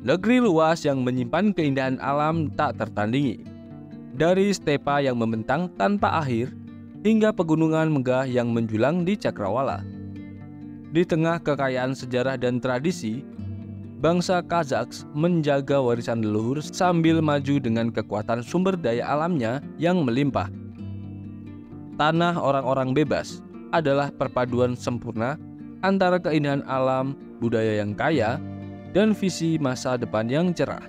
negeri luas yang menyimpan keindahan alam tak tertandingi. Dari stepa yang membentang tanpa akhir hingga pegunungan megah yang menjulang di cakrawala. Di tengah kekayaan sejarah dan tradisi, bangsa Kazaks menjaga warisan leluhur sambil maju dengan kekuatan sumber daya alamnya yang melimpah. Tanah orang-orang bebas adalah perpaduan sempurna antara keindahan alam, budaya yang kaya, dan visi masa depan yang cerah.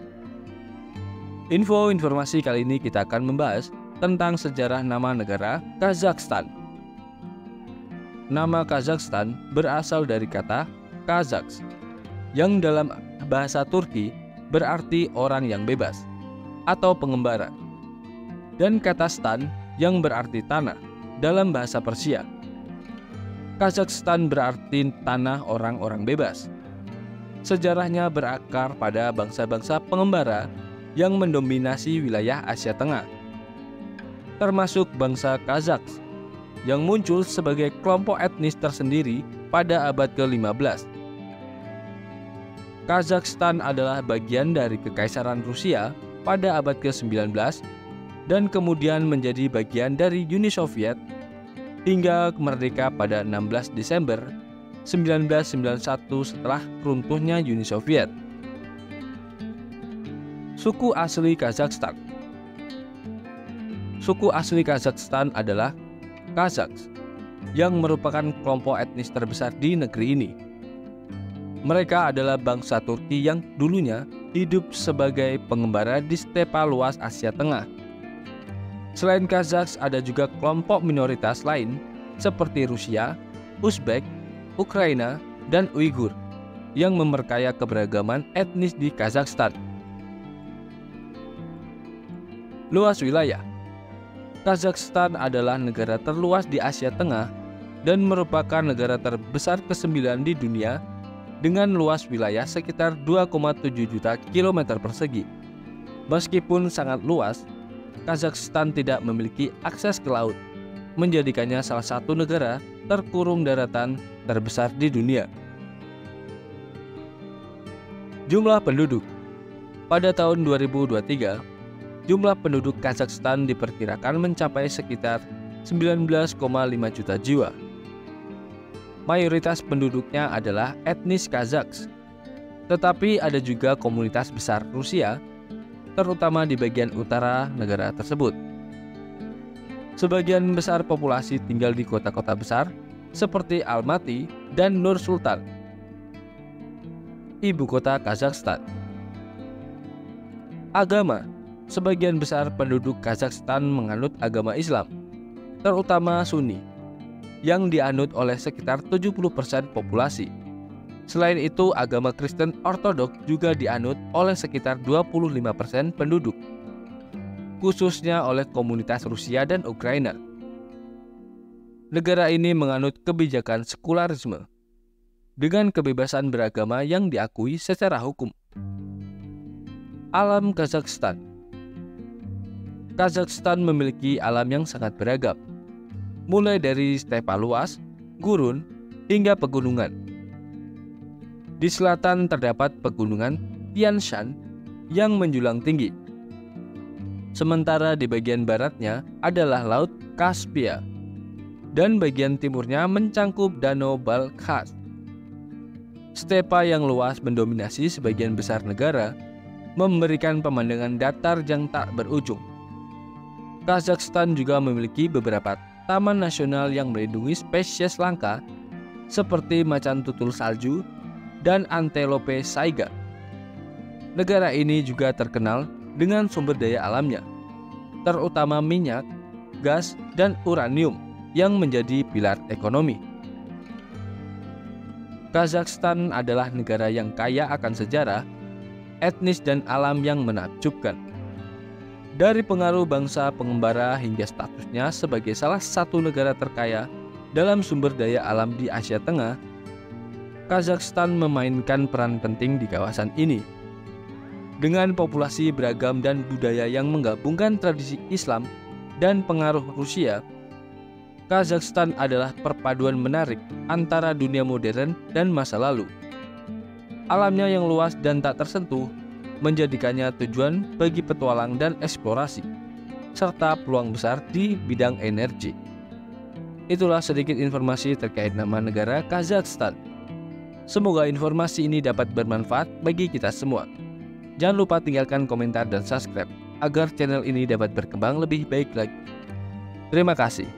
Informasi kali ini kita akan membahas tentang sejarah nama negara Kazakhstan. Nama Kazakhstan berasal dari kata Kazaks, yang dalam bahasa Turki berarti orang yang bebas atau pengembara, dan kata stan yang berarti tanah dalam bahasa Persia. Kazakhstan berarti tanah orang-orang bebas. Sejarahnya berakar pada bangsa-bangsa pengembara yang mendominasi wilayah Asia Tengah, termasuk bangsa Kazaks yang muncul sebagai kelompok etnis tersendiri pada abad ke-15. Kazakhstan adalah bagian dari Kekaisaran Rusia pada abad ke-19 dan kemudian menjadi bagian dari Uni Soviet hingga merdeka pada 16 Desember 1991 setelah runtuhnya Uni Soviet. Suku asli Kazakhstan. Suku asli Kazakhstan adalah Kazaks, yang merupakan kelompok etnis terbesar di negeri ini. Mereka adalah bangsa Turki yang dulunya hidup sebagai pengembara di stepa luas Asia Tengah. Selain Kazaks, ada juga kelompok minoritas lain seperti Rusia, Uzbek, Ukraina, dan Uighur yang memperkaya keberagaman etnis di Kazakhstan. Luas wilayah. Kazakhstan adalah negara terluas di Asia Tengah dan merupakan negara terbesar ke-9 di dunia dengan luas wilayah sekitar 2,7 juta kilometer persegi. Meskipun sangat luas, Kazakhstan tidak memiliki akses ke laut, menjadikannya salah satu negara terkurung daratan terbesar di dunia. Jumlah penduduk. Pada tahun 2023, jumlah penduduk Kazakhstan diperkirakan mencapai sekitar 19,5 juta jiwa. Mayoritas penduduknya adalah etnis Kazaks, tetapi ada juga komunitas besar Rusia, terutama di bagian utara negara tersebut. Sebagian besar populasi tinggal di kota-kota besar seperti Almaty dan Nur Sultan, ibu kota Kazakhstan. Agama. Sebagian besar penduduk Kazakhstan menganut agama Islam, terutama Sunni, yang dianut oleh sekitar 70% populasi. Selain itu, agama Kristen Ortodoks juga dianut oleh sekitar 25% penduduk, khususnya oleh komunitas Rusia dan Ukraina. Negara ini menganut kebijakan sekularisme dengan kebebasan beragama yang diakui secara hukum. Alam Kazakhstan. Kazakhstan memiliki alam yang sangat beragam, mulai dari stepa luas, gurun, hingga pegunungan. Di selatan terdapat pegunungan Tian Shan yang menjulang tinggi. Sementara di bagian baratnya adalah Laut Kaspia, dan bagian timurnya mencangkup Danau Balkhas. Stepa yang luas mendominasi sebagian besar negara, memberikan pemandangan datar yang tak berujung. Kazakhstan juga memiliki beberapa taman nasional yang melindungi spesies langka seperti macan tutul salju dan antelope saiga. Negara ini juga terkenal dengan sumber daya alamnya, terutama minyak, gas, dan uranium yang menjadi pilar ekonomi. Kazakhstan adalah negara yang kaya akan sejarah, etnis, dan alam yang menakjubkan. Dari pengaruh bangsa pengembara hingga statusnya sebagai salah satu negara terkaya dalam sumber daya alam di Asia Tengah, Kazakhstan memainkan peran penting di kawasan ini. Dengan populasi beragam dan budaya yang menggabungkan tradisi Islam dan pengaruh Rusia, Kazakhstan adalah perpaduan menarik antara dunia modern dan masa lalu. Alamnya yang luas dan tak tersentuh menjadikannya tujuan bagi petualang dan eksplorasi, serta peluang besar di bidang energi. Itulah sedikit informasi terkait nama negara Kazakhstan. Semoga informasi ini dapat bermanfaat bagi kita semua. Jangan lupa tinggalkan komentar dan subscribe agar channel ini dapat berkembang lebih baik lagi. Terima kasih.